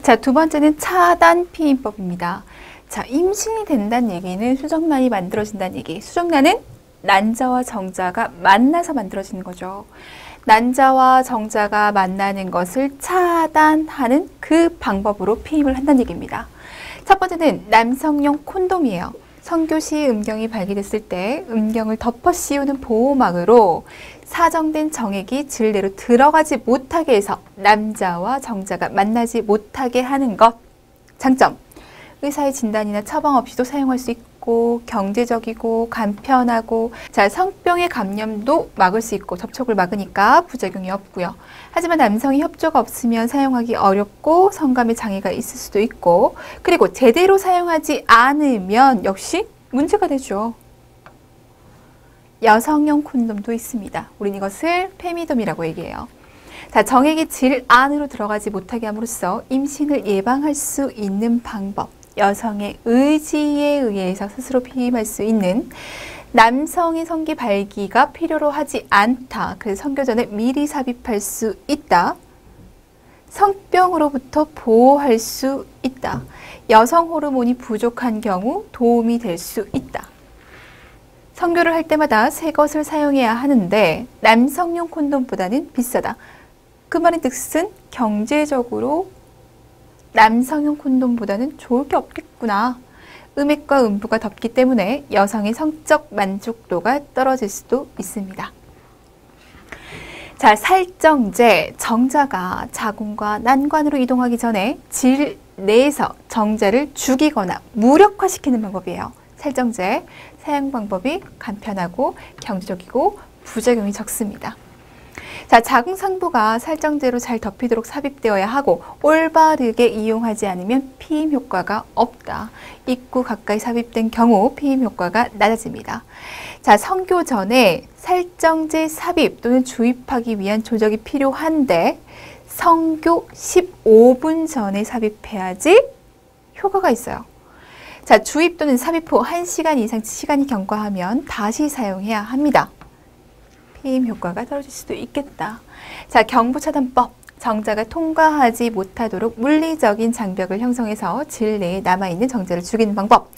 자, 두 번째는 차단 피임법입니다. 자, 임신이 된다는 얘기는 수정란이 만들어진다는 얘기. 수정란은 난자와 정자가 만나서 만들어지는 거죠. 난자와 정자가 만나는 것을 차단하는 그 방법으로 피임을 한다는 얘기입니다. 첫 번째는 남성용 콘돔이에요. 성교 시 음경이 발기됐을 때 음경을 덮어 씌우는 보호막으로 사정된 정액이 질내로 들어가지 못하게 해서 남자와 정자가 만나지 못하게 하는 것. 장점, 의사의 진단이나 처방 없이도 사용할 수 있고 경제적이고 간편하고, 자, 성병의 감염도 막을 수 있고 접촉을 막으니까 부작용이 없고요. 하지만 남성이 협조가 없으면 사용하기 어렵고 성감의 장애가 있을 수도 있고, 그리고 제대로 사용하지 않으면 역시 문제가 되죠. 여성용 콘돔도 있습니다. 우린 이것을 페미돔이라고 얘기해요. 자, 정액이 질 안으로 들어가지 못하게 함으로써 임신을 예방할 수 있는 방법, 여성의 의지에 의해서 스스로 피임할 수 있는, 남성의 성기 발기가 필요로 하지 않다. 그래서 성교 전에 미리 삽입할 수 있다. 성병으로부터 보호할 수 있다. 여성 호르몬이 부족한 경우 도움이 될 수 있다. 성교를 할 때마다 새 것을 사용해야 하는데 남성용 콘돔보다는 비싸다. 그 말의 뜻은 경제적으로 남성용 콘돔보다는 좋을 게 없겠구나. 음액과 음부가 덮기 때문에 여성의 성적 만족도가 떨어질 수도 있습니다. 자, 살정제, 정자가 자궁과 난관으로 이동하기 전에 질 내에서 정자를 죽이거나 무력화시키는 방법이에요. 살정제, 사용 방법이 간편하고 경제적이고 부작용이 적습니다. 자, 자궁 상부가 살정제로 잘 덮이도록 삽입되어야 하고 올바르게 이용하지 않으면 피임 효과가 없다. 입구 가까이 삽입된 경우 피임 효과가 낮아집니다. 자, 성교 전에 살정제 삽입 또는 주입하기 위한 조적이 필요한데 성교 15분 전에 삽입해야지 효과가 있어요. 자, 주입 또는 삽입 후 1시간 이상 시간이 경과하면 다시 사용해야 합니다. 피임 효과가 떨어질 수도 있겠다. 자, 경부차단법. 정자가 통과하지 못하도록 물리적인 장벽을 형성해서 질 내에 남아있는 정자를 죽이는 방법.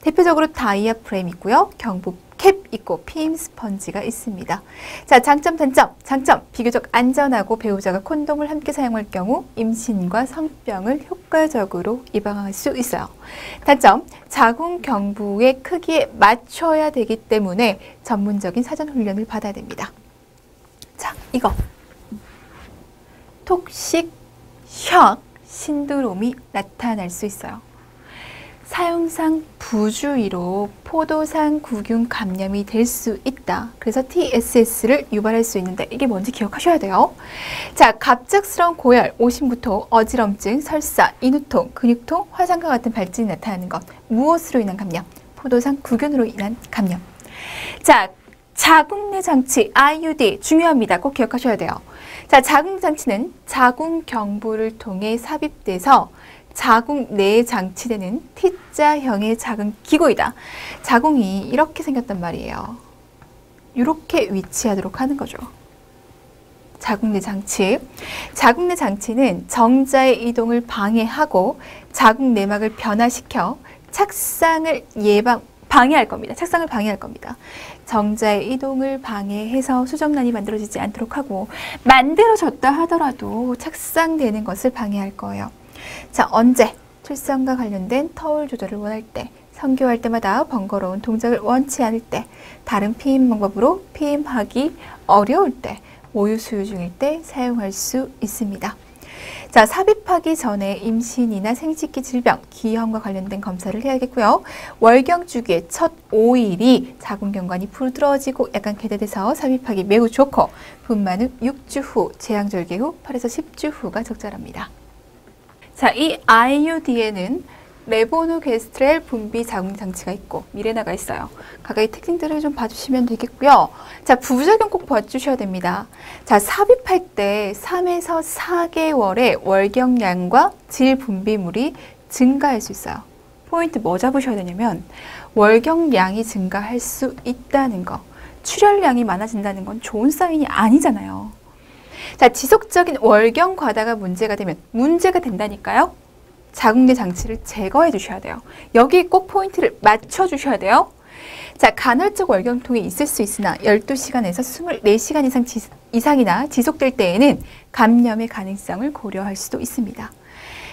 대표적으로 다이아프램 있고요. 경부 캡 있고 피임 스펀지가 있습니다. 자, 장점, 단점. 장점, 비교적 안전하고 배우자가 콘돔을 함께 사용할 경우 임신과 성병을 효과적으로 예방할 수 있어요. 단점, 자궁 경부의 크기에 맞춰야 되기 때문에 전문적인 사전 훈련을 받아야 됩니다. 자, 이거 톡식 샥 신드롬이 나타날 수 있어요. 사용상 부주의로 포도상 구균 감염이 될 수 있다. 그래서 TSS를 유발할 수 있는데 이게 뭔지 기억하셔야 돼요. 자, 갑작스러운 고열, 오심구토, 어지럼증, 설사, 인후통, 근육통, 화상과 같은 발진이 나타나는 것. 무엇으로 인한 감염? 포도상 구균으로 인한 감염. 자, 자궁 내 장치, IUD 중요합니다. 꼭 기억하셔야 돼요. 자, 자궁 장치는 자궁 경부를 통해 삽입돼서 자궁 내에 장치되는 T자형의 작은 기구이다. 자궁이 이렇게 생겼단 말이에요. 이렇게 위치하도록 하는 거죠. 자궁 내 장치. 자궁 내 장치는 정자의 이동을 방해하고 자궁 내막을 변화시켜 착상을 방해할 겁니다. 착상을 방해할 겁니다. 정자의 이동을 방해해서 수정란이 만들어지지 않도록 하고, 만들어졌다 하더라도 착상되는 것을 방해할 거예요. 자, 언제? 출산과 관련된 터울 조절을 원할 때, 성교할 때마다 번거로운 동작을 원치 않을 때, 다른 피임 방법으로 피임하기 어려울 때, 모유 수유 중일 때 사용할 수 있습니다. 자, 삽입하기 전에 임신이나 생식기 질병, 기형과 관련된 검사를 해야겠고요. 월경 주기의 첫 5일이 자궁경관이 부드러워지고 약간 개대돼서 삽입하기 매우 좋고, 분만 후 6주 후, 제왕절개 후 8에서 10주 후가 적절합니다. 자, 이 IUD에는 레보누게스트렐 분비 자궁 장치가 있고 미레나가 있어요. 각각의 특징들을 좀 봐주시면 되겠고요. 자, 부작용 꼭 봐주셔야 됩니다. 자, 삽입할 때 3에서 4개월의 월경량과 질 분비물이 증가할 수 있어요. 포인트 뭐 잡으셔야 되냐면 월경량이 증가할 수 있다는 거. 출혈량이 많아진다는 건 좋은 사인이 아니잖아요. 자, 지속적인 월경 과다가 문제가 된다니까요. 자궁내 장치를 제거해 주셔야 돼요. 여기 꼭 포인트를 맞춰 주셔야 돼요. 자, 간헐적 월경통이 있을 수 있으나 12시간에서 24시간 이상이나 지속될 때에는 감염의 가능성을 고려할 수도 있습니다.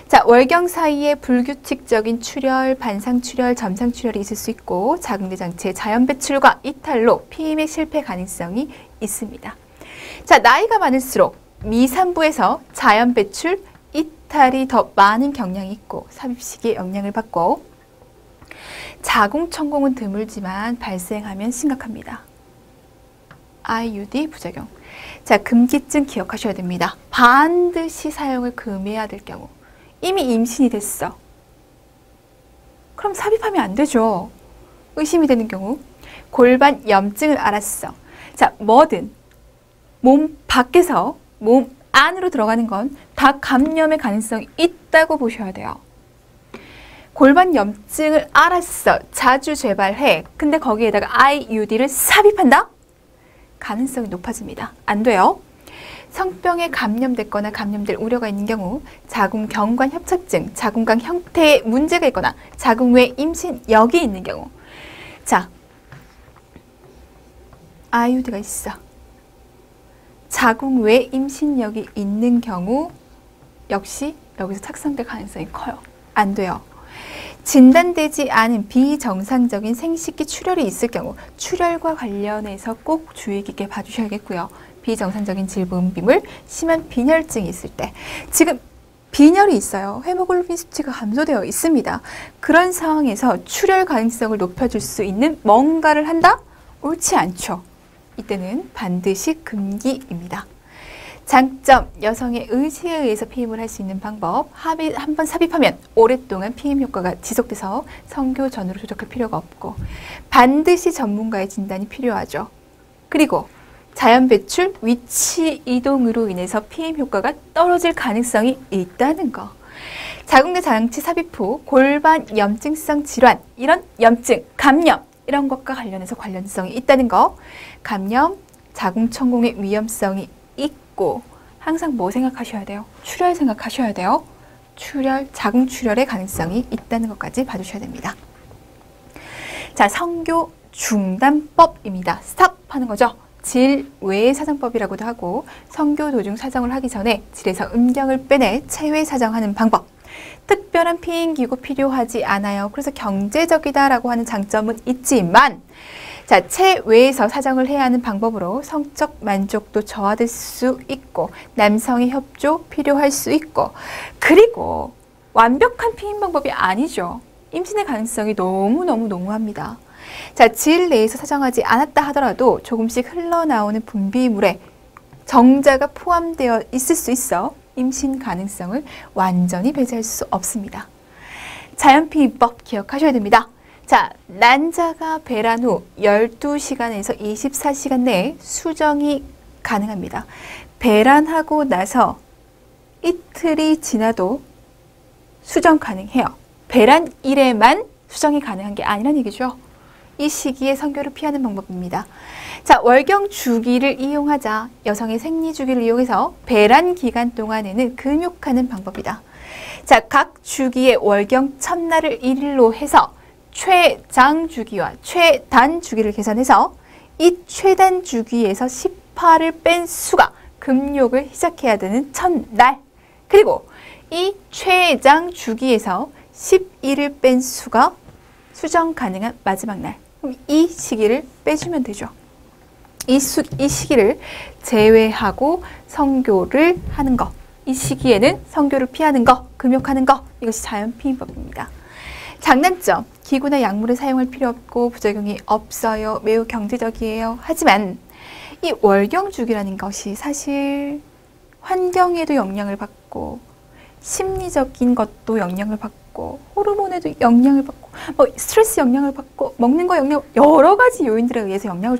자, 월경 사이에 불규칙적인 출혈, 반상출혈, 점상출혈이 있을 수 있고 자궁내 장치의 자연 배출과 이탈로 피임의 실패 가능성이 있습니다. 자, 나이가 많을수록 미산부에서 자연 배출, 이탈이 더 많은 경향이 있고 삽입 시기에 영향을 받고 자궁 천공은 드물지만 발생하면 심각합니다. IUD 부작용. 자, 금기증 기억하셔야 됩니다. 반드시 사용을 금해야 될 경우. 이미 임신이 됐어. 그럼 삽입하면 안 되죠. 의심이 되는 경우. 골반 염증을 알았어. 자, 뭐든 몸 밖에서 몸 안으로 들어가는 건 다 감염의 가능성이 있다고 보셔야 돼요. 골반 염증을 알았어. 자주 재발해. 근데 거기에다가 IUD를 삽입한다? 가능성이 높아집니다. 안 돼요. 성병에 감염됐거나 감염될 우려가 있는 경우 자궁경관 협착증, 자궁관 형태에 문제가 있거나 자궁 외 임신력이 있는 경우 자, IUD가 있어. 자궁 외 임신력이 있는 경우 역시 여기서 착상될 가능성이 커요. 안 돼요. 진단되지 않은 비정상적인 생식기 출혈이 있을 경우 출혈과 관련해서 꼭 주의 깊게 봐주셔야겠고요. 비정상적인 질분비물, 심한 빈혈증이 있을 때 지금 빈혈이 있어요. 헤모글로빈 수치가 감소되어 있습니다. 그런 상황에서 출혈 가능성을 높여줄 수 있는 뭔가를 한다? 옳지 않죠. 이때는 반드시 금기입니다. 장점, 여성의 의지에 의해서 피임을 할 수 있는 방법. 한번 삽입하면 오랫동안 피임 효과가 지속돼서 성교 전으로 조작할 필요가 없고 반드시 전문가의 진단이 필요하죠. 그리고 자연 배출, 위치 이동으로 인해서 피임 효과가 떨어질 가능성이 있다는 거. 자궁내 장치 삽입 후 골반 염증성 질환, 이런 염증, 감염 이런 것과 관련해서 관련성이 있다는 거. 감염, 자궁 천공의 위험성이 있고 항상 뭐 생각하셔야 돼요? 출혈 생각하셔야 돼요. 출혈, 자궁 출혈의 가능성이 있다는 것까지 봐주셔야 됩니다. 자, 성교 중단법입니다. 스탑 하는 거죠. 질 외 사정법이라고도 하고 성교 도중 사정을 하기 전에 질에서 음경을 빼내 체외 사정하는 방법. 특별한 피임기구 필요하지 않아요. 그래서 경제적이다라고 하는 장점은 있지만 자, 체외에서 사정을 해야 하는 방법으로 성적 만족도 저하될 수 있고 남성의 협조 필요할 수 있고 그리고 완벽한 피임 방법이 아니죠. 임신의 가능성이 너무너무 농후합니다. 자, 질 내에서 사정하지 않았다 하더라도 조금씩 흘러나오는 분비물에 정자가 포함되어 있을 수 있어 임신 가능성을 완전히 배제할 수 없습니다. 자연피임법 기억하셔야 됩니다. 자, 난자가 배란 후 12시간에서 24시간 내에 수정이 가능합니다. 배란하고 나서 이틀이 지나도 수정 가능해요. 배란 이래만 수정이 가능한 게 아니란 얘기죠. 이 시기에 성교를 피하는 방법입니다. 자, 월경 주기를 이용하자. 여성의 생리 주기를 이용해서 배란 기간 동안에는 금욕하는 방법이다. 자, 각 주기의 월경 첫날을 1일로 해서 최장 주기와 최단 주기를 계산해서 이 최단 주기에서 18을 뺀 수가 금욕을 시작해야 되는 첫날, 그리고 이 최장 주기에서 11을 뺀 수가 수정 가능한 마지막 날. 그럼 이 시기를 빼주면 되죠. 이 시기를 제외하고 성교를 하는 것. 이 시기에는 성교를 피하는 것, 금욕하는 것. 이것이 자연피임법입니다. 장단점, 기구나 약물을 사용할 필요 없고 부작용이 없어요. 매우 경제적이에요. 하지만 이 월경주기라는 것이 사실 환경에도 영향을 받고 심리적인 것도 영향을 받고 호르몬에도 영향을 받고 뭐 스트레스 영향을 받고 먹는 거 영향, 여러 가지 요인들에 의해서 영향을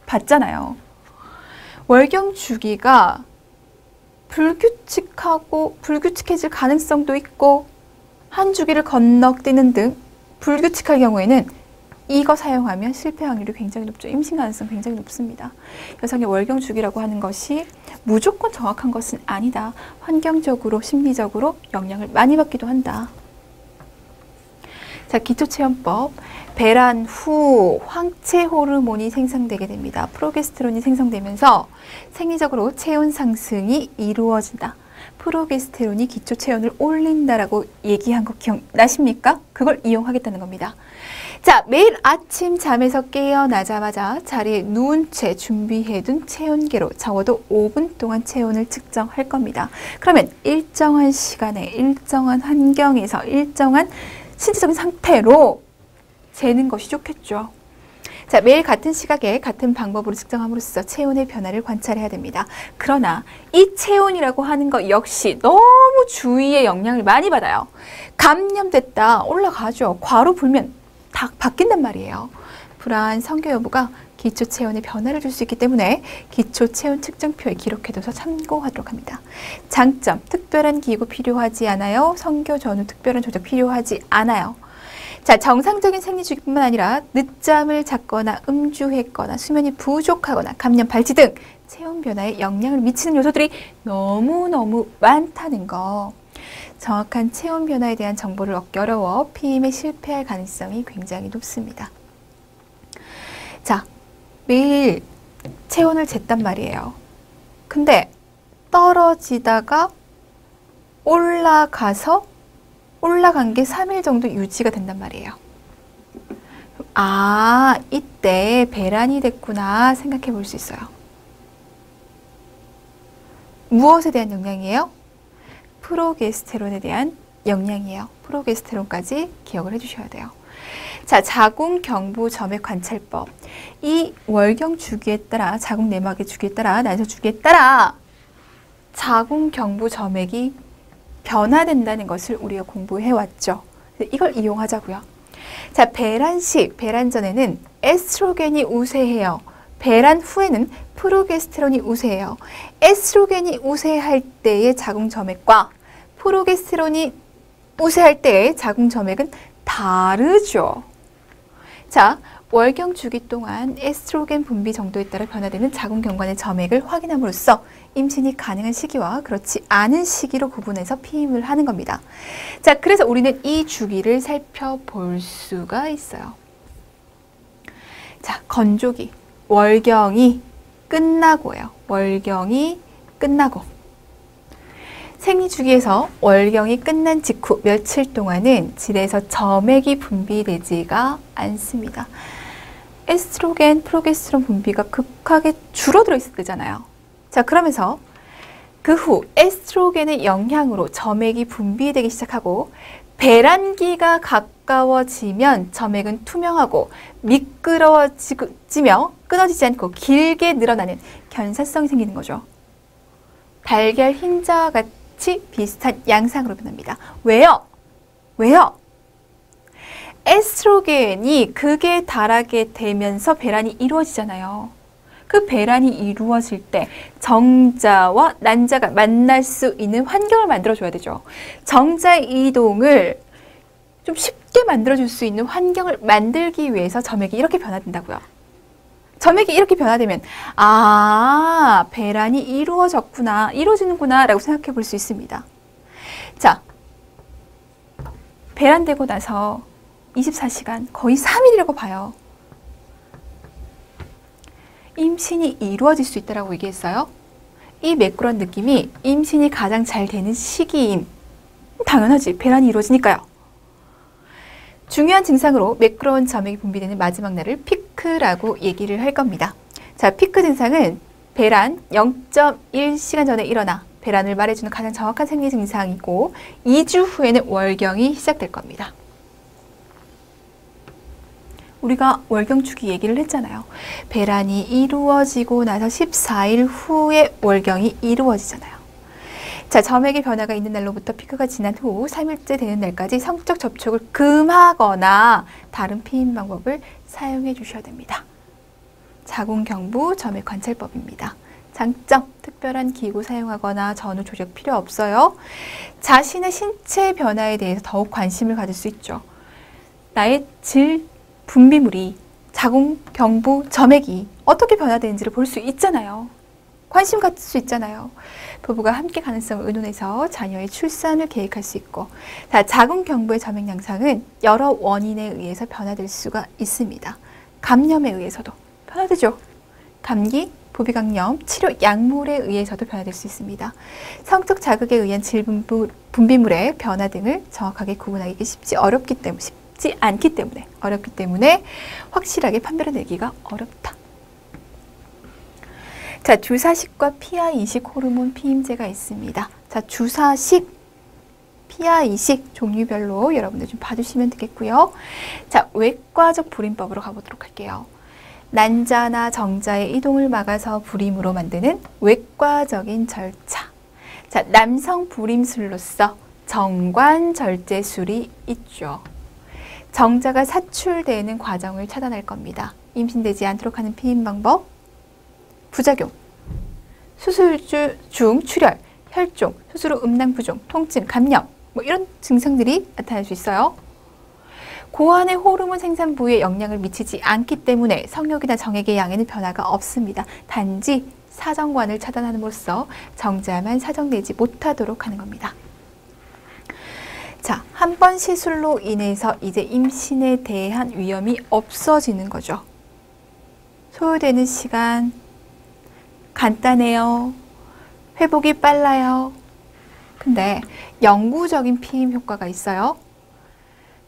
받잖아요. 월경주기가 불규칙해질 가능성도 있고 한 주기를 건너뛰는 등 불규칙할 경우에는 이거 사용하면 실패 확률이 굉장히 높죠. 임신 가능성 굉장히 높습니다. 여성의 월경 주기라고 하는 것이 무조건 정확한 것은 아니다. 환경적으로, 심리적으로 영향을 많이 받기도 한다. 자, 기초체온법. 배란 후 황체 호르몬이 생성되게 됩니다. 프로게스테론이 생성되면서 생리적으로 체온 상승이 이루어진다. 프로게스테론이 기초 체온을 올린다라고 얘기한 거 기억나십니까? 그걸 이용하겠다는 겁니다. 자, 매일 아침 잠에서 깨어나자마자 자리에 누운 채 준비해둔 체온계로 적어도 5분 동안 체온을 측정할 겁니다. 그러면 일정한 시간에 일정한 환경에서 일정한 신체적인 상태로 재는 것이 좋겠죠. 자, 매일 같은 시각에 같은 방법으로 측정함으로써 체온의 변화를 관찰해야 됩니다. 그러나 이 체온이라고 하는 것 역시 너무 주위의 영향을 많이 받아요. 감염됐다 올라가죠. 과로 불면 다 바뀐단 말이에요. 불안 성교 여부가 기초 체온의 변화를 줄 수 있기 때문에 기초 체온 측정표에 기록해둬서 참고하도록 합니다. 장점, 특별한 기구 필요하지 않아요. 성교 전후 특별한 조작 필요하지 않아요. 자, 정상적인 생리주기뿐만 아니라 늦잠을 잤거나 음주했거나 수면이 부족하거나 감염 발치 등 체온 변화에 영향을 미치는 요소들이 너무너무 많다는 거. 정확한 체온 변화에 대한 정보를 얻기 어려워 피임에 실패할 가능성이 굉장히 높습니다. 자, 매일 체온을 쟀단 말이에요. 근데 떨어지다가 올라간 게 3일 정도 유지가 된단 말이에요. 아, 이때 배란이 됐구나 생각해 볼 수 있어요. 무엇에 대한 영향이에요? 프로게스테론에 대한 영향이에요. 프로게스테론까지 기억을 해주셔야 돼요. 자, 자궁 경부 점액 관찰법. 이 월경 주기에 따라, 자궁 내막의 주기에 따라, 난소 주기에 따라 자궁 경부 점액이 변화된다는 것을 우리가 공부해왔죠. 이걸 이용하자고요. 자, 배란 시, 배란 전에는 에스트로겐이 우세해요. 배란 후에는 프로게스테론이 우세해요. 에스트로겐이 우세할 때의 자궁 점액과 프로게스테론이 우세할 때의 자궁 점액은 다르죠. 자, 월경 주기 동안 에스트로겐 분비 정도에 따라 변화되는 자궁 경관의 점액을 확인함으로써 임신이 가능한 시기와 그렇지 않은 시기로 구분해서 피임을 하는 겁니다. 자, 그래서 우리는 이 주기를 살펴볼 수가 있어요. 자, 건조기. 월경이 끝나고요. 월경이 끝나고. 생리주기에서 월경이 끝난 직후 며칠 동안은 질에서 점액이 분비되지가 않습니다. 에스트로겐, 프로게스테론 분비가 급하게 줄어들어 있을 때잖아요. 자, 그러면서 그 후 에스트로겐의 영향으로 점액이 분비되기 시작하고 배란기가 가까워지면 점액은 투명하고 미끄러지며 끊어지지 않고 길게 늘어나는 견사성이 생기는 거죠. 달걀 흰자와 같이 비슷한 양상으로 변합니다. 왜요? 왜요? 에스트로겐이 극에 달하게 되면서 배란이 이루어지잖아요. 그 배란이 이루어질 때 정자와 난자가 만날 수 있는 환경을 만들어줘야 되죠. 정자 이동을 좀 쉽게 만들어줄 수 있는 환경을 만들기 위해서 점액이 이렇게 변화된다고요. 점액이 이렇게 변화되면 아, 배란이 이루어지는구나 라고 생각해 볼 수 있습니다. 자, 배란되고 나서 24시간, 거의 3일이라고 봐요. 임신이 이루어질 수 있다고 얘기했어요. 이 매끄러운 느낌이 임신이 가장 잘 되는 시기임. 당연하지, 배란이 이루어지니까요. 중요한 증상으로 매끄러운 점액이 분비되는 마지막 날을 피크라고 얘기를 할 겁니다. 자, 피크 증상은 배란 0.1시간 전에 일어나 배란을 말해주는 가장 정확한 생리 증상이고 2주 후에는 월경이 시작될 겁니다. 우리가 월경 주기 얘기를 했잖아요. 배란이 이루어지고 나서 14일 후에 월경이 이루어지잖아요. 자, 점액의 변화가 있는 날로부터 피크가 지난 후 3일째 되는 날까지 성적 접촉을 금하거나 다른 피임 방법을 사용해 주셔야 됩니다. 자궁 경부 점액 관찰법입니다. 장점, 특별한 기구 사용하거나 전후 조작 필요 없어요. 자신의 신체 변화에 대해서 더욱 관심을 가질 수 있죠. 나의 질 분비물이 자궁, 경부, 점액이 어떻게 변화되는지를 볼 수 있잖아요. 관심 갖을 수 있잖아요. 부부가 함께 가능성을 의논해서 자녀의 출산을 계획할 수 있고, 자, 자궁경부의 점액 양상은 여러 원인에 의해서 변화될 수가 있습니다. 감염에 의해서도 변화되죠. 감기, 부비강염, 치료 약물에 의해서도 변화될 수 있습니다. 성적 자극에 의한 분비물의 변화 등을 정확하게 구분하기 쉽지 않기 때문에 확실하게 판별을 내기가 어렵다. 자, 주사식과 피하이식 호르몬 피임제가 있습니다. 자, 주사식, 피하이식 종류별로 여러분들 좀 봐주시면 되겠고요. 자, 외과적 불임법으로 가보도록 할게요. 난자나 정자의 이동을 막아서 불임으로 만드는 외과적인 절차. 자, 남성 불임술로서 정관절제술이 있죠. 정자가 사출되는 과정을 차단할 겁니다. 임신되지 않도록 하는 피임 방법, 부작용, 수술 중 출혈, 혈종, 수술 후 음낭 부종, 통증, 감염, 뭐 이런 증상들이 나타날 수 있어요. 고환의 호르몬 생산 부위에 영향을 미치지 않기 때문에 성욕이나 정액의 양에는 변화가 없습니다. 단지 사정관을 차단함으로써 정자만 사정되지 못하도록 하는 겁니다. 자, 한 번 시술로 인해서 이제 임신에 대한 위험이 없어지는 거죠. 소요되는 시간 간단해요. 회복이 빨라요. 근데 영구적인 피임 효과가 있어요.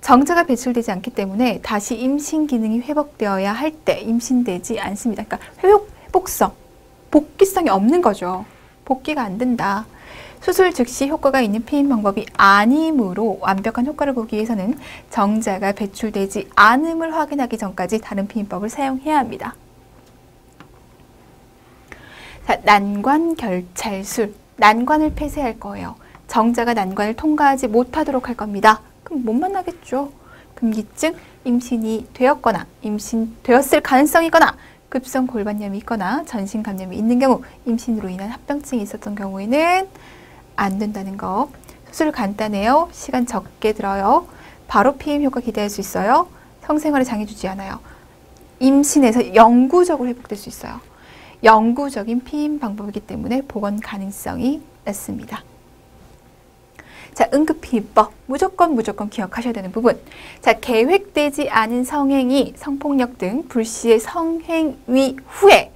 정자가 배출되지 않기 때문에 다시 임신 기능이 회복되어야 할 때 임신되지 않습니다. 그러니까 회복성, 복귀성이 없는 거죠. 복귀가 안 된다. 수술 즉시 효과가 있는 피임 방법이 아니므로 완벽한 효과를 보기 위해서는 정자가 배출되지 않음을 확인하기 전까지 다른 피임법을 사용해야 합니다. 자, 난관결찰술. 난관을 폐쇄할 거예요. 정자가 난관을 통과하지 못하도록 할 겁니다. 그럼 못 만나겠죠. 금기증, 임신이 되었거나 임신되었을 가능성이 있거나 급성 골반염이 있거나 전신 감염이 있는 경우, 임신으로 인한 합병증이 있었던 경우에는 안 된다는 거. 수술 간단해요. 시간 적게 들어요. 바로 피임 효과 기대할 수 있어요. 성생활에 장애 주지 않아요. 임신에서 영구적으로 회복될 수 있어요. 영구적인 피임 방법이기 때문에 복원 가능성이 낮습니다. 자, 응급피임법. 무조건 기억하셔야 되는 부분. 자, 계획되지 않은 성행위, 성폭력 등 불시의 성행위 후에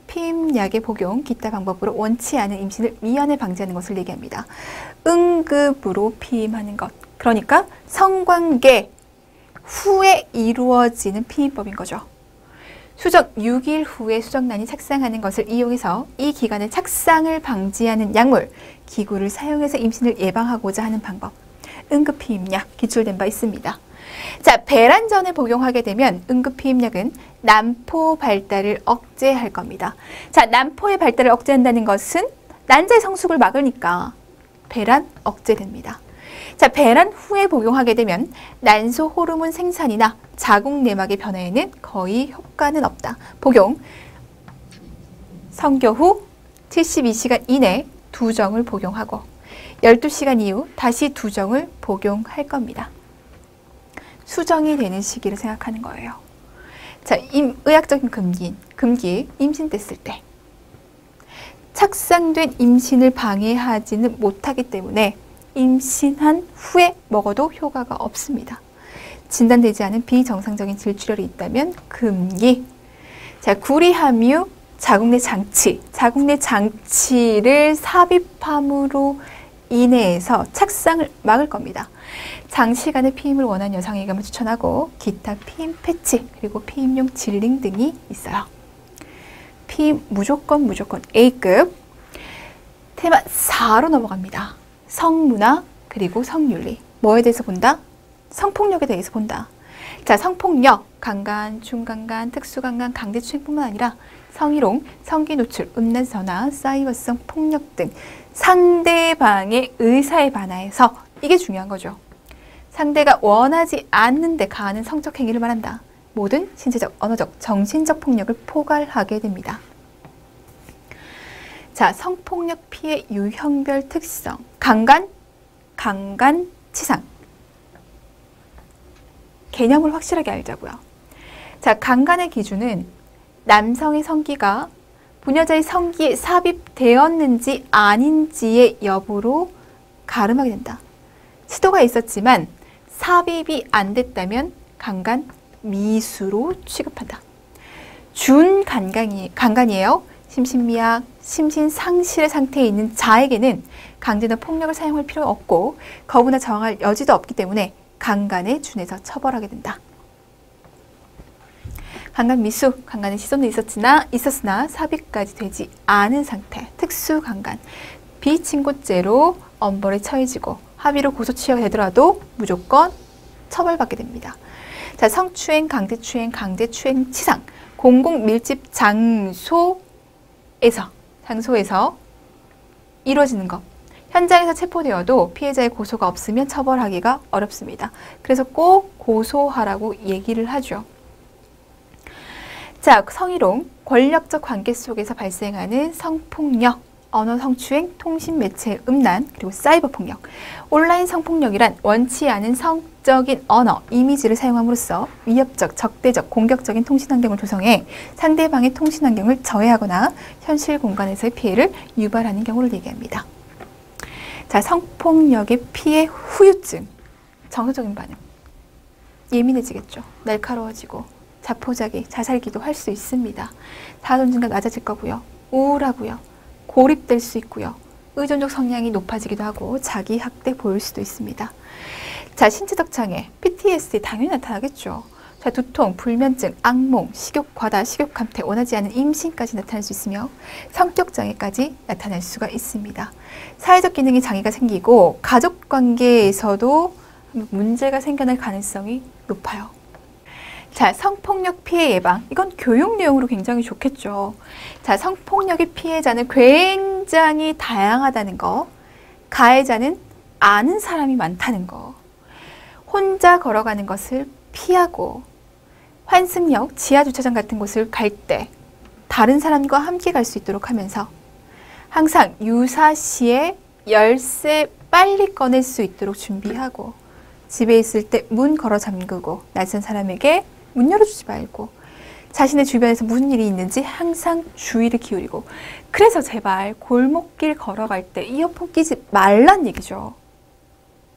피임약의 복용, 기타 방법으로 원치 않은 임신을 미연에 방지하는 것을 얘기합니다. 응급으로 피임하는 것. 그러니까 성관계 후에 이루어지는 피임법인 거죠. 수적 6일 후에 수정란이 착상하는 것을 이용해서 이 기간에 착상을 방지하는 약물, 기구를 사용해서 임신을 예방하고자 하는 방법. 응급피임약 기출된 바 있습니다. 자, 배란 전에 복용하게 되면 응급피임약은 난포 발달을 억제할 겁니다. 자, 난포의 발달을 억제한다는 것은 난자의 성숙을 막으니까 배란 억제됩니다. 자, 배란 후에 복용하게 되면 난소 호르몬 생산이나 자궁 내막의 변화에는 거의 효과는 없다. 복용, 성교 후 72시간 이내 2정을 복용하고 12시간 이후 다시 2정을 복용할 겁니다. 수정이 되는 시기를 생각하는 거예요. 자, 의학적인 금기, 임신됐을 때 착상된 임신을 방해하지는 못하기 때문에 임신한 후에 먹어도 효과가 없습니다. 진단되지 않은 비정상적인 질출혈이 있다면 금기. 자, 구리함유, 자궁 내 장치를 삽입함으로 인해서 착상을 막을 겁니다. 장시간의 피임을 원하는 여성에게만 추천하고 기타 피임 패치 그리고 피임용 질링 등이 있어요. 피임 무조건 A급. 테마 4로 넘어갑니다. 성문화 그리고 성윤리. 뭐에 대해서 본다? 성폭력에 대해서 본다. 자, 성폭력, 강간, 중강간, 특수강간, 강제추행뿐만 아니라 성희롱, 성기 노출, 음란선화, 사이버성 폭력 등 상대방의 의사에 반하여서, 이게 중요한 거죠. 상대가 원하지 않는데 가하는 성적 행위를 말한다. 모든 신체적, 언어적, 정신적 폭력을 포괄하게 됩니다. 자, 성폭력 피해 유형별 특성. 강간, 치상. 개념을 확실하게 알자고요. 자, 강간의 기준은 남성의 성기가 부녀자의 성기에 삽입되었는지 아닌지의 여부로 가름하게 된다. 시도가 있었지만 삽입이 안 됐다면 강간 미수로 취급한다. 준강간이에요. 심신미약, 심신상실의 상태에 있는 자에게는 강제나 폭력을 사용할 필요 없고 거부나 저항할 여지도 없기 때문에 강간에 준해서 처벌하게 된다. 강간 미수, 강간의 시도는 있었으나 삽입까지 되지 않은 상태, 특수강간, 비친고죄로 엄벌에 처해지고 합의로 고소치하게 되더라도 무조건 처벌받게 됩니다. 자, 성추행, 강제추행, 강제추행치상, 공공밀집 장소에서 이루어지는 것. 현장에서 체포되어도 피해자의 고소가 없으면 처벌하기가 어렵습니다. 그래서 꼭 고소하라고 얘기를 하죠. 자, 성희롱, 권력적 관계 속에서 발생하는 성폭력, 언어 성추행, 통신 매체 음란, 그리고 사이버 폭력. 온라인 성폭력이란 원치 않은 성적인 언어, 이미지를 사용함으로써 위협적, 적대적, 공격적인 통신 환경을 조성해 상대방의 통신 환경을 저해하거나 현실 공간에서의 피해를 유발하는 경우를 얘기합니다. 자, 성폭력의 피해 후유증, 정서적인 반응. 예민해지겠죠. 날카로워지고 자포자기, 자살기도 할 수 있습니다. 자존심가 낮아질 거고요. 우울하고요. 고립될 수 있고요. 의존적 성향이 높아지기도 하고 자기 학대 보일 수도 있습니다. 자, 신체적 장애, PTSD 당연히 나타나겠죠. 자, 두통, 불면증, 악몽, 식욕 과다, 식욕 감퇴, 원하지 않은 임신까지 나타날 수 있으며 성격 장애까지 나타날 수가 있습니다. 사회적 기능에 장애가 생기고 가족 관계에서도 문제가 생겨날 가능성이 높아요. 자, 성폭력 피해 예방. 이건 교육 내용으로 굉장히 좋겠죠. 자, 성폭력의 피해자는 굉장히 다양하다는 거. 가해자는 아는 사람이 많다는 거. 혼자 걸어가는 것을 피하고 환승역, 지하주차장 같은 곳을 갈 때 다른 사람과 함께 갈 수 있도록 하면서 항상 유사시에 열쇠 빨리 꺼낼 수 있도록 준비하고 집에 있을 때 문 걸어 잠그고 낯선 사람에게 문 열어주지 말고 자신의 주변에서 무슨 일이 있는지 항상 주의를 기울이고 그래서 제발 골목길 걸어갈 때 이어폰 끼지 말란 얘기죠.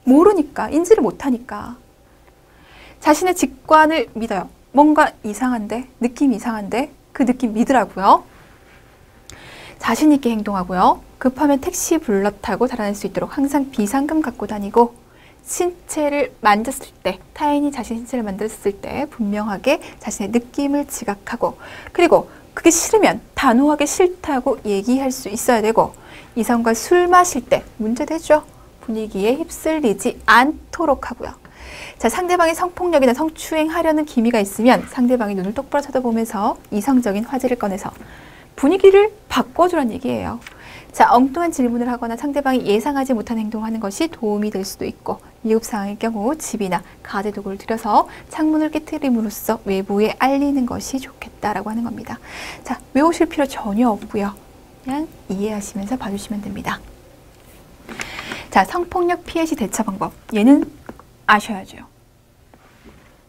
모르니까, 인지를 못하니까. 자신의 직관을 믿어요. 뭔가 이상한데? 느낌이 이상한데? 그 느낌 믿으라고요. 자신 있게 행동하고요. 급하면 택시 불러 타고 달아날 수 있도록 항상 비상금 갖고 다니고 신체를 만졌을 때, 타인이 자신 신체를 만졌을 때 분명하게 자신의 느낌을 지각하고 그리고 그게 싫으면 단호하게 싫다고 얘기할 수 있어야 되고 이성과 술 마실 때 문제되죠. 분위기에 휩쓸리지 않도록 하고요. 자, 상대방이 성폭력이나 성추행하려는 기미가 있으면 상대방이 눈을 똑바로 쳐다보면서 이성적인 화제를 꺼내서 분위기를 바꿔주란 얘기예요. 자, 엉뚱한 질문을 하거나 상대방이 예상하지 못한 행동을 하는 것이 도움이 될 수도 있고 위급 상황의 경우 집이나 가재 도구를 들여서 창문을 깨트림으로써 외부에 알리는 것이 좋겠다라고 하는 겁니다. 자, 외우실 필요 전혀 없고요. 그냥 이해하시면서 봐주시면 됩니다. 자, 성폭력 피해 시 대처 방법. 얘는 아셔야죠.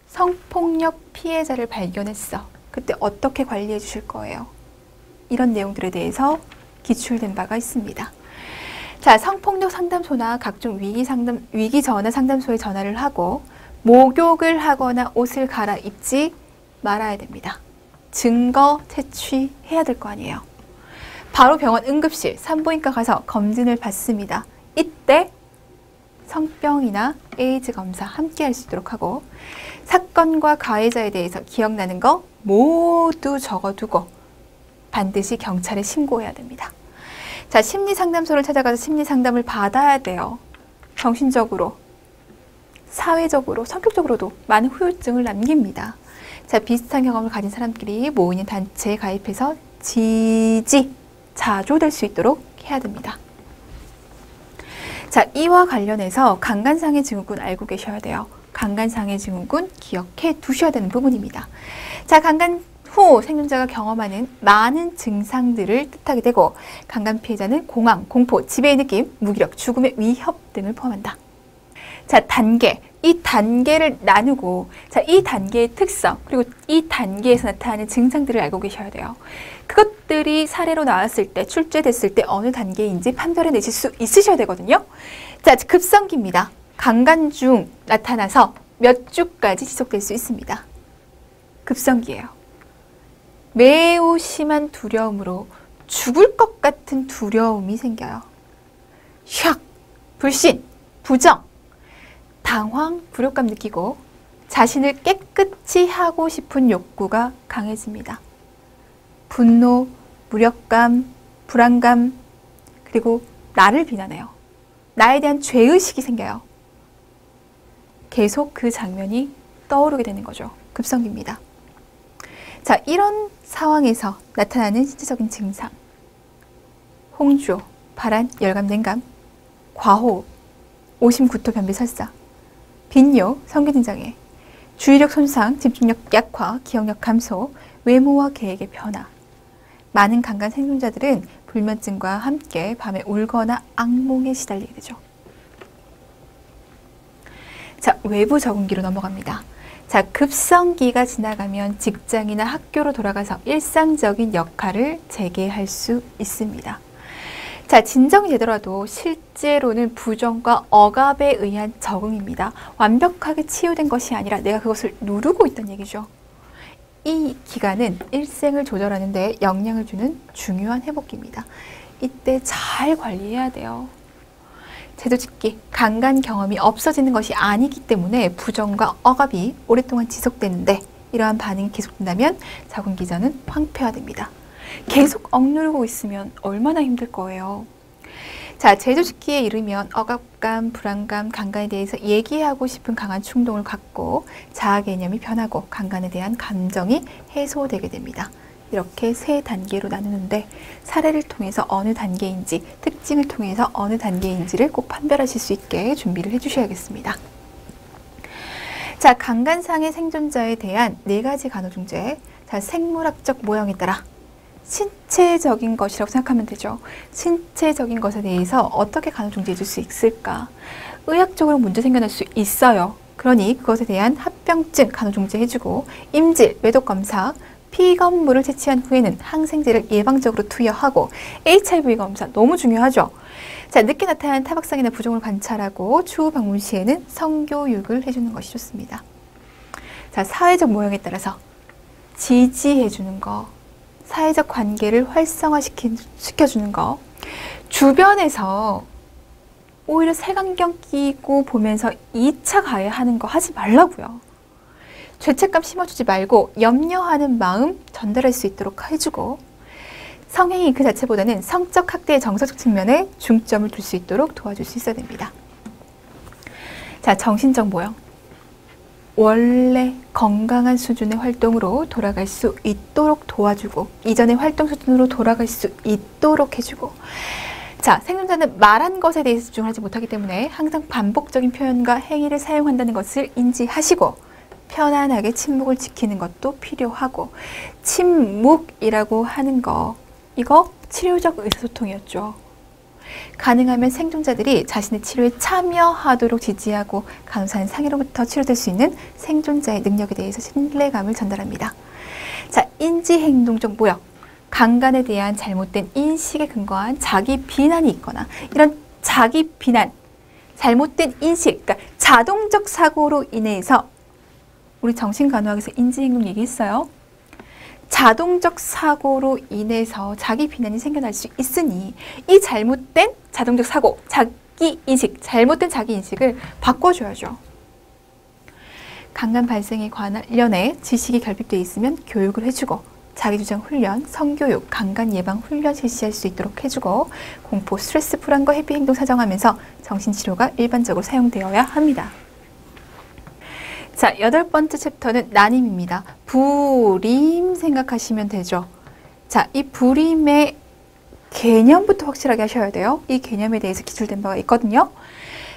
성폭력 피해자를 발견했어. 그때 어떻게 관리해 주실 거예요? 이런 내용들에 대해서 기출된 바가 있습니다. 자, 성폭력 상담소나 각종 위기 전화 상담소에 전화를 하고 목욕을 하거나 옷을 갈아입지 말아야 됩니다. 증거 채취해야 될 거 아니에요. 바로 병원 응급실, 산부인과 가서 검진을 받습니다. 이때 성병이나 에이즈 검사 함께 할 수 있도록 하고 사건과 가해자에 대해서 기억나는 거 모두 적어두고 반드시 경찰에 신고해야 됩니다. 자, 심리상담소를 찾아가서 심리상담을 받아야 돼요. 정신적으로, 사회적으로, 성격적으로도 많은 후유증을 남깁니다. 자, 비슷한 경험을 가진 사람끼리 모이는 단체에 가입해서 자조될 수 있도록 해야 됩니다. 자, 이와 관련해서 강간상해 증후군 알고 계셔야 돼요. 강간상해 증후군 기억해 두셔야 되는 부분입니다. 자, 강간 후 생존자가 경험하는 많은 증상들을 뜻하게 되고 강간 피해자는 공황, 공포, 지배의 느낌, 무기력, 죽음의 위협 등을 포함한다. 자, 단계. 이 단계를 나누고 자, 이 단계의 특성 그리고 이 단계에서 나타나는 증상들을 알고 계셔야 돼요. 그것들이 사례로 나왔을 때, 출제됐을 때 어느 단계인지 판별해 내실 수 있으셔야 되거든요. 자, 급성기입니다. 강간 중 나타나서 몇 주까지 지속될 수 있습니다. 급성기예요. 매우 심한 두려움으로 죽을 것 같은 두려움이 생겨요. 샥, 불신, 부정, 당황, 굴욕감 느끼고 자신을 깨끗이 하고 싶은 욕구가 강해집니다. 분노, 무력감, 불안감, 그리고 나를 비난해요. 나에 대한 죄의식이 생겨요. 계속 그 장면이 떠오르게 되는 거죠. 급성기입니다. 자, 이런 상황에서 나타나는 신체적인 증상. 홍조, 발한, 열감, 냉감, 과호흡, 오심, 구토, 변비, 설사, 빈뇨, 성기능장애, 주의력 손상, 집중력 약화, 기억력 감소, 외모와 계획의 변화. 많은 강간 생존자들은 불면증과 함께 밤에 울거나 악몽에 시달리게 되죠. 자, 외부 적응기로 넘어갑니다. 자, 급성기가 지나가면 직장이나 학교로 돌아가서 일상적인 역할을 재개할 수 있습니다. 자, 진정이 되더라도 실제로는 부정과 억압에 의한 적응입니다. 완벽하게 치유된 것이 아니라 내가 그것을 누르고 있다는 얘기죠. 이 기간은 일생을 조절하는 데 영향을 주는 중요한 회복기입니다. 이때 잘 관리해야 돼요. 제도짓기, 강간 경험이 없어지는 것이 아니기 때문에 부정과 억압이 오랫동안 지속되는데 이러한 반응이 계속된다면 적응기전은 황폐화됩니다. 계속 억누르고 있으면 얼마나 힘들 거예요. 자, 제도짓기에 이르면 억압감, 불안감, 강간에 대해서 얘기하고 싶은 강한 충동을 갖고 자아 개념이 변하고 강간에 대한 감정이 해소되게 됩니다. 이렇게 세 단계로 나누는데 사례를 통해서 어느 단계인지, 특징을 통해서 어느 단계인지를 꼭 판별하실 수 있게 준비를 해주셔야겠습니다. 자, 강간상의 생존자에 대한 4가지 간호중재. 자, 생물학적 모형에 따라 신체적인 것이라고 생각하면 되죠. 신체적인 것에 대해서 어떻게 간호중재해 줄 수 있을까? 의학적으로 문제 생겨날 수 있어요. 그러니 그것에 대한 합병증 간호중재해주고 임질, 매독검사, 피검물을 채취한 후에는 항생제를 예방적으로 투여하고 HIV 검사 너무 중요하죠. 자, 늦게 나타난 타박상이나 부종을 관찰하고 추후 방문 시에는 성교육을 해주는 것이 좋습니다. 자, 사회적 모형에 따라서 지지해주는 거, 사회적 관계를 활성화시켜주는 거, 주변에서 오히려 색안경 끼고 보면서 2차 가해하는 거 하지 말라고요. 죄책감 심어주지 말고 염려하는 마음 전달할 수 있도록 해주고 성행위 그 자체보다는 성적 학대의 정서적 측면에 중점을 둘 수 있도록 도와줄 수 있어야 됩니다. 자, 정신적 모형. 원래 건강한 수준의 활동으로 돌아갈 수 있도록 도와주고 이전의 활동 수준으로 돌아갈 수 있도록 해주고 자, 생존자는 말한 것에 대해서 집중하지 못하기 때문에 항상 반복적인 표현과 행위를 사용한다는 것을 인지하시고 편안하게 침묵을 지키는 것도 필요하고 침묵이라고 하는 거 이거 치료적 의사소통이었죠. 가능하면 생존자들이 자신의 치료에 참여하도록 지지하고 간호사는 상해로부터 치료될 수 있는 생존자의 능력에 대해서 신뢰감을 전달합니다. 자, 인지행동적 모형. 강간에 대한 잘못된 인식에 근거한 자기 비난이 있거나 이런 자기 비난, 잘못된 인식, 그러니까 자동적 사고로 인해서 우리 정신간호학에서 인지행동 얘기했어요. 자동적 사고로 인해서 자기 비난이 생겨날 수 있으니 이 잘못된 자동적 사고, 자기 인식, 잘못된 자기 인식을 바꿔줘야죠. 강간 발생에 관련해 지식이 결핍되어 있으면 교육을 해주고 자기주장 훈련, 성교육, 강간 예방 훈련 실시할 수 있도록 해주고 공포, 스트레스, 불안과 회피 행동 사정하면서 정신치료가 일반적으로 사용되어야 합니다. 자, 8번째 챕터는 난임입니다. 불임 생각하시면 되죠. 자, 이 불임의 개념부터 확실하게 하셔야 돼요. 이 개념에 대해서 기술된 바가 있거든요.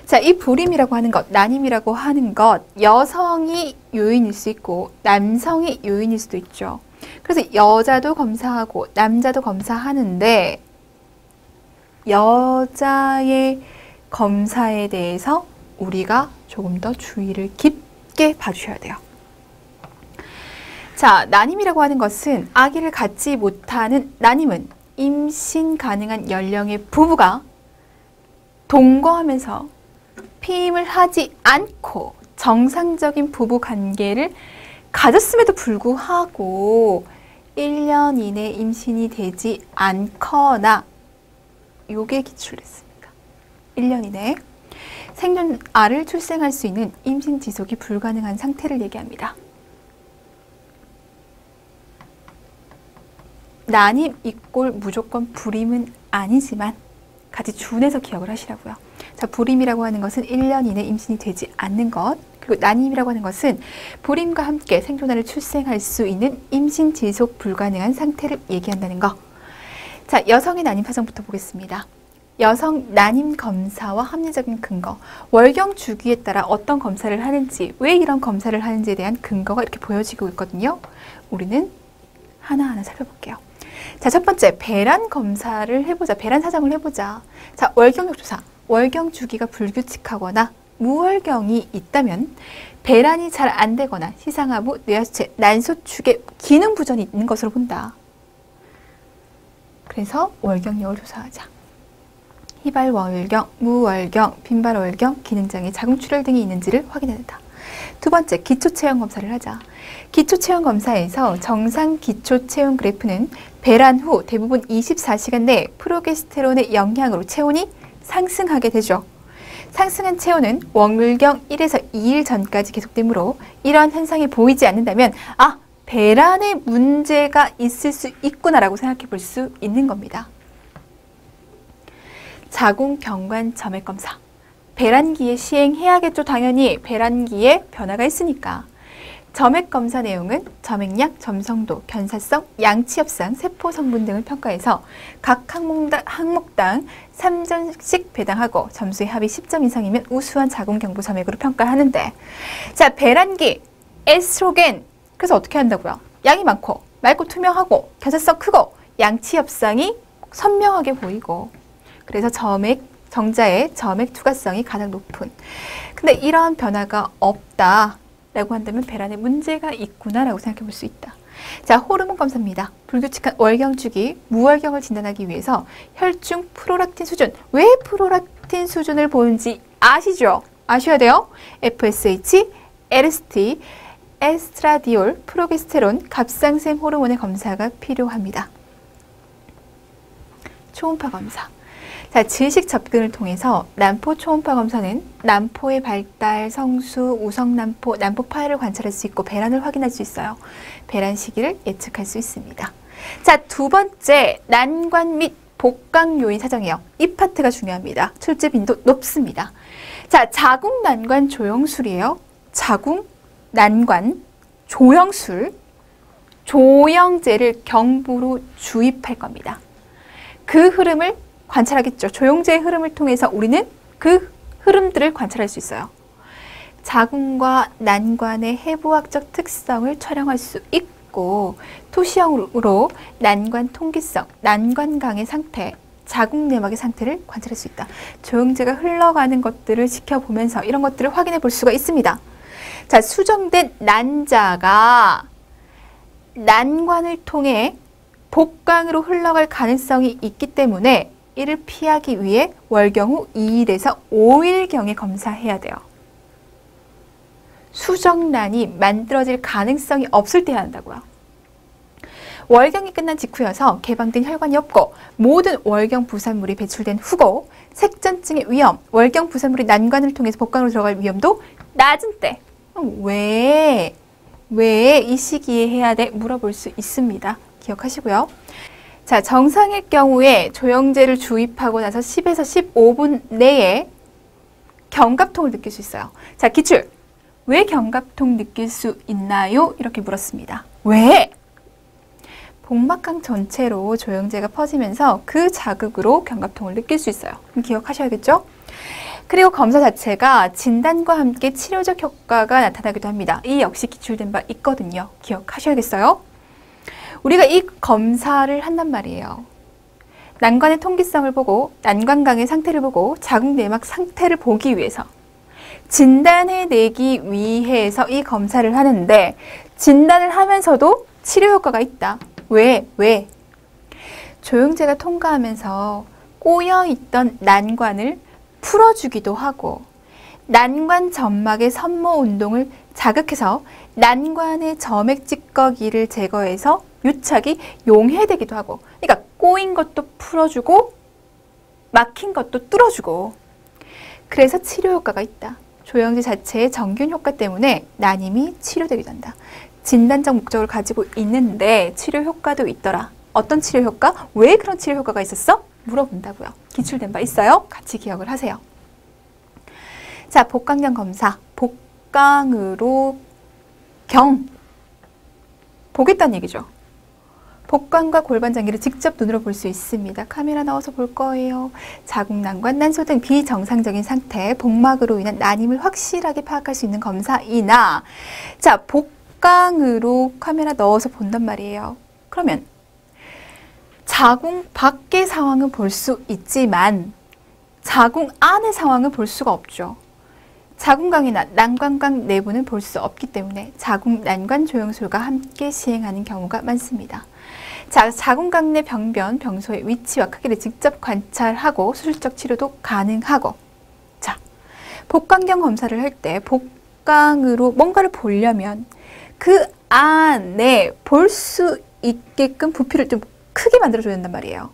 자, 이 불임이라고 하는 것, 난임이라고 하는 것, 여성이 요인일 수 있고 남성이 요인일 수도 있죠. 그래서 여자도 검사하고 남자도 검사하는데 여자의 검사에 대해서 우리가 조금 더 주의를 깊게 봐주셔야 돼요. 자, 난임이라고 하는 것은 아기를 갖지 못하는 난임은 임신 가능한 연령의 부부가 동거하면서 피임을 하지 않고 정상적인 부부 관계를 가졌음에도 불구하고 1년 이내 임신이 되지 않거나 요게 기출을 했습니다. 1년 이내에 생존아를 출생할 수 있는 임신 지속이 불가능한 상태를 얘기합니다. 난임 이꼴 무조건 불임은 아니지만 같이 준해서 기억을 하시라고요. 자, 불임이라고 하는 것은 1년 이내 임신이 되지 않는 것, 그리고 난임이라고 하는 것은 불임과 함께 생존아를 출생할 수 있는 임신 지속 불가능한 상태를 얘기한다는 거. 자, 여성의 난임 사정부터 보겠습니다. 여성 난임 검사와 합리적인 근거, 월경 주기에 따라 어떤 검사를 하는지, 왜 이런 검사를 하는지에 대한 근거가 이렇게 보여지고 있거든요. 우리는 하나하나 살펴볼게요. 자, 첫 번째, 배란 검사를 해보자. 배란 사정을 해보자. 자, 월경력 조사. 월경 주기가 불규칙하거나 무월경이 있다면 배란이 잘 안 되거나 시상하부, 뇌하수체, 난소축에 기능 부전이 있는 것으로 본다. 그래서 월경력을 조사하자. 희발월경, 무월경, 빈발월경, 기능장애, 자궁출혈 등이 있는지를 확인한다. 두 번째, 기초체형 검사를 하자. 기초체형 검사에서 정상 기초체형 그래프는 배란 후 대부분 24시간 내에 프로게스테론의 영향으로 체온이 상승하게 되죠. 상승한 체온은 월경 1에서 2일 전까지 계속되므로 이러한 현상이 보이지 않는다면 아, 배란에 문제가 있을 수 있구나라고 생각해 볼 수 있는 겁니다. 자궁경관 점액검사. 배란기에 시행해야겠죠. 당연히 배란기에 변화가 있으니까. 점액검사 내용은 점액량, 점성도, 견사성, 양치협상, 세포 성분 등을 평가해서 각 항목당 3점씩 배당하고 점수의 합이 10점 이상이면 우수한 자궁경부 점액으로 평가하는데, 자, 배란기, 에스트로겐. 그래서 어떻게 한다고요? 양이 많고 맑고 투명하고 견사성 크고 양치협상이 선명하게 보이고, 그래서 정자의 점액 투과성이 가장 높은. 근데 이러한 변화가 없다라고 한다면 배란에 문제가 있구나라고 생각해 볼 수 있다. 자, 호르몬 검사입니다. 불규칙한 월경 주기, 무월경을 진단하기 위해서 혈중 프로락틴 수준. 왜 프로락틴 수준을 보는지 아시죠? 아셔야 돼요. FSH, LST, 에스트라디올, 프로게스테론, 갑상샘 호르몬의 검사가 필요합니다. 초음파 검사. 자, 질식 접근을 통해서 난포 초음파 검사는 난포의 발달, 성수, 우성난포, 난포 파열을 관찰할 수 있고 배란을 확인할 수 있어요. 배란 시기를 예측할 수 있습니다. 자, 두 번째, 난관 및 복강 요인 사정이요. 이 파트가 중요합니다. 출제 빈도 높습니다. 자, 자궁 난관 조영술이에요. 자궁 난관 조영술, 조영제를 경부로 주입할 겁니다. 그 흐름을 관찰하겠죠. 조영제의 흐름을 통해서 우리는 그 흐름들을 관찰할 수 있어요. 자궁과 난관의 해부학적 특성을 촬영할 수 있고, 토시형으로 난관 통기성, 난관강의 상태, 자궁 내막의 상태를 관찰할 수 있다. 조영제가 흘러가는 것들을 지켜보면서 이런 것들을 확인해 볼 수가 있습니다. 자, 수정된 난자가 난관을 통해 복강으로 흘러갈 가능성이 있기 때문에 이를 피하기 위해 월경 후 2일에서 5일경에 검사해야 돼요. 수정란이 만들어질 가능성이 없을 때 해야 한다고요. 월경이 끝난 직후여서 개방된 혈관이 없고 모든 월경 부산물이 배출된 후고 색전증의 위험, 월경 부산물이 난관을 통해서 복강으로 들어갈 위험도 낮은 때. 왜 이 시기에 해야 돼? 물어볼 수 있습니다. 기억하시고요. 자, 정상일 경우에 조영제를 주입하고 나서 10에서 15분 내에 경갑통을 느낄 수 있어요. 자, 기출. 왜 경갑통 느낄 수 있나요? 이렇게 물었습니다. 왜? 복막강 전체로 조영제가 퍼지면서 그 자극으로 경갑통을 느낄 수 있어요. 그럼 기억하셔야겠죠? 그리고 검사 자체가 진단과 함께 치료적 효과가 나타나기도 합니다. 이 역시 기출된 바 있거든요. 기억하셔야겠어요? 우리가 이 검사를 한단 말이에요. 난관의 통기성을 보고 난관강의 상태를 보고 자궁 내막 상태를 보기 위해서 진단해내기 위해서 이 검사를 하는데 진단을 하면서도 치료 효과가 있다. 왜? 조영제가 통과하면서 꼬여있던 난관을 풀어주기도 하고 난관 점막의 선모 운동을 자극해서 난관의 점액 찌꺼기를 제거해서 유착이 용해되기도 하고, 그러니까 꼬인 것도 풀어주고 막힌 것도 뚫어주고, 그래서 치료 효과가 있다. 조영제 자체의 정균 효과 때문에 난임이 치료되기도 한다. 진단적 목적을 가지고 있는데 치료 효과도 있더라. 어떤 치료 효과? 왜 그런 치료 효과가 있었어? 물어본다고요. 기출된 바 있어요? 같이 기억을 하세요. 자, 복강경 검사. 복강으로 보겠다는 얘기죠. 복강과 골반 장기를 직접 눈으로 볼 수 있습니다. 카메라 넣어서 볼 거예요. 자궁난관, 난소 등 비정상적인 상태, 복막으로 인한 난임을 확실하게 파악할 수 있는 검사이나, 자, 복강으로 카메라 넣어서 본단 말이에요. 그러면 자궁 밖의 상황은 볼 수 있지만 자궁 안의 상황은 볼 수가 없죠. 자궁강이나 난관강 내부는 볼 수 없기 때문에 자궁 난관 조영술과 함께 시행하는 경우가 많습니다. 자, 자궁강 내 병변, 병소의 위치와 크기를 직접 관찰하고 수술적 치료도 가능하고, 자, 복강경 검사를 할 때 복강으로 뭔가를 보려면 그 안에 볼 수 있게끔 부피를 좀 크게 만들어줘야 된단 말이에요.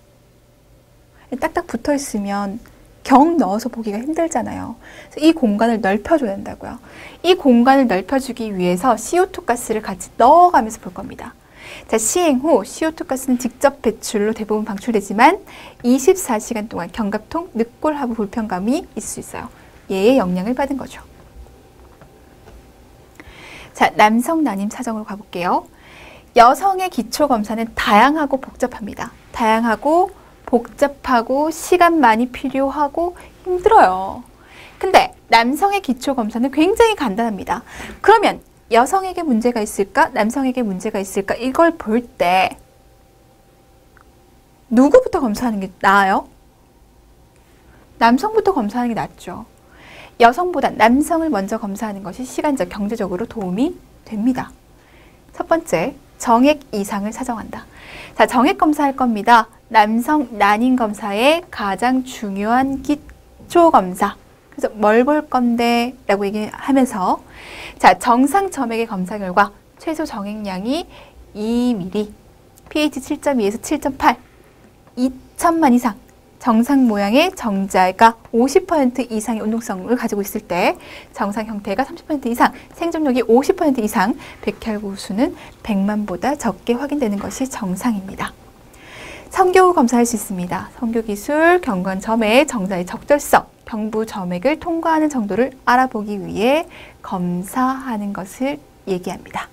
딱딱 붙어 있으면 경 넣어서 보기가 힘들잖아요. 그래서 이 공간을 넓혀줘야 된다고요. 이 공간을 넓혀주기 위해서 CO2 가스를 같이 넣어가면서 볼 겁니다. 자, 시행 후 CO2 가스는 직접 배출로 대부분 방출되지만 24시간 동안 견갑통, 늑골 하부 불편감이 있을 수 있어요. 얘의 영향을 받은 거죠. 자, 남성 난임 사정으로 가볼게요. 여성의 기초검사는 다양하고 복잡합니다. 다양하고 복잡하고 시간 많이 필요하고 힘들어요. 근데 남성의 기초검사는 굉장히 간단합니다. 그러면 여성에게 문제가 있을까? 남성에게 문제가 있을까? 이걸 볼 때 누구부터 검사하는 게 나아요? 남성부터 검사하는 게 낫죠. 여성보다 남성을 먼저 검사하는 것이 시간적, 경제적으로 도움이 됩니다. 첫 번째, 정액 이상을 사정한다. 자, 정액 검사할 겁니다. 남성 난임 검사의 가장 중요한 기초 검사. 그래서 뭘 볼 건데? 라고 얘기하면서, 자, 정상 점액의 검사 결과 최소 정액량이 2ml, pH 7.2에서 7.8, 2천만 이상, 정상 모양의 정자가 50% 이상의 운동성을 가지고 있을 때, 정상 형태가 30% 이상, 생존력이 50% 이상, 백혈구 수는 100만보다 적게 확인되는 것이 정상입니다. 성교 후 검사할 수 있습니다. 성교 기술, 경관 점액, 정자의 적절성, 병부 점액을 통과하는 정도를 알아보기 위해 검사하는 것을 얘기합니다.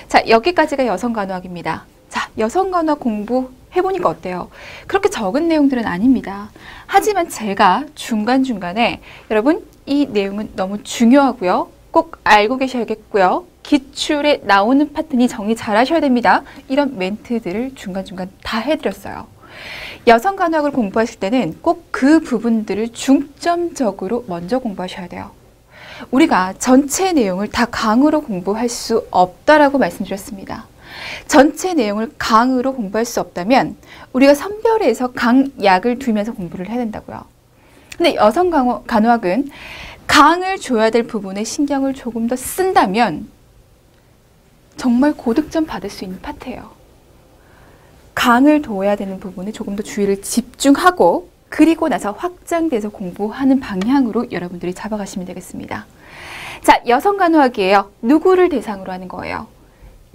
자, 여기까지가 여성간호학입니다. 자, 여성간호학 공부해보니까 어때요? 그렇게 적은 내용들은 아닙니다. 하지만 제가 중간중간에 여러분 이 내용은 너무 중요하고요. 꼭 알고 계셔야겠고요. 기출에 나오는 파트니 정리 잘 하셔야 됩니다. 이런 멘트들을 중간중간 다 해드렸어요. 여성간호학을 공부하실 때는 꼭 그 부분들을 중점적으로 먼저 공부하셔야 돼요. 우리가 전체 내용을 다 강으로 공부할 수 없다라고 말씀드렸습니다. 전체 내용을 강으로 공부할 수 없다면 우리가 선별해서 강약을 두면서 공부를 해야 된다고요. 근데 여성간호학은 강을 줘야 될 부분에 신경을 조금 더 쓴다면 정말 고득점 받을 수 있는 파트예요. 강을 둬야 되는 부분에 조금 더 주의를 집중하고 그리고 나서 확장돼서 공부하는 방향으로 여러분들이 잡아가시면 되겠습니다. 자, 여성간호학이에요. 누구를 대상으로 하는 거예요?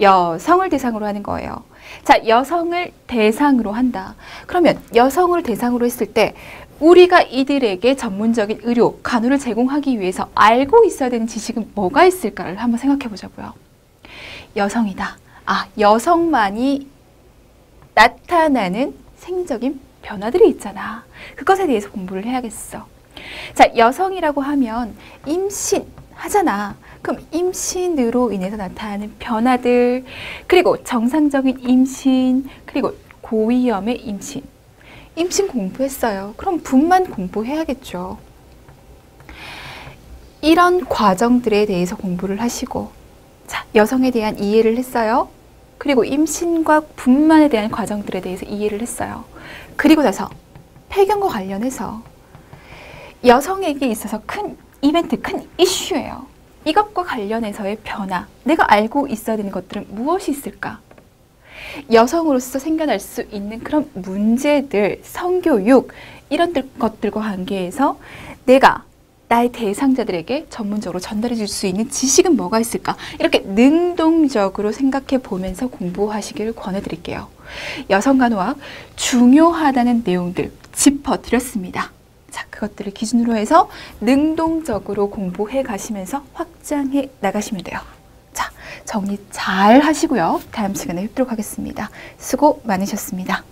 여성을 대상으로 하는 거예요. 자, 여성을 대상으로 한다. 그러면 여성을 대상으로 했을 때 우리가 이들에게 전문적인 의료, 간호를 제공하기 위해서 알고 있어야 되는 지식은 뭐가 있을까를 한번 생각해 보자고요. 여성이다. 아, 여성만이 나타나는 생적인 변화들이 있잖아. 그것에 대해서 공부를 해야겠어. 자, 여성이라고 하면 임신하잖아. 그럼 임신으로 인해서 나타나는 변화들, 그리고 정상적인 임신, 그리고 고위험의 임신. 임신 공부했어요. 그럼 분만 공부해야겠죠. 이런 과정들에 대해서 공부를 하시고, 자, 여성에 대한 이해를 했어요. 그리고 임신과 분만에 대한 과정들에 대해서 이해를 했어요. 그리고 나서 폐경과 관련해서 여성에게 있어서 큰 이벤트, 큰 이슈예요. 이것과 관련해서의 변화, 내가 알고 있어야 되는 것들은 무엇이 있을까? 여성으로서 생겨날 수 있는 그런 문제들, 성교육, 이런 것들과 관계해서 내가 나의 대상자들에게 전문적으로 전달해 줄 수 있는 지식은 뭐가 있을까? 이렇게 능동적으로 생각해 보면서 공부하시길 권해드릴게요. 여성간호학 중요하다는 내용들 짚어드렸습니다. 자, 그것들을 기준으로 해서 능동적으로 공부해 가시면서 확장해 나가시면 돼요. 자, 정리 잘 하시고요. 다음 시간에 뵙도록 하겠습니다. 수고 많으셨습니다.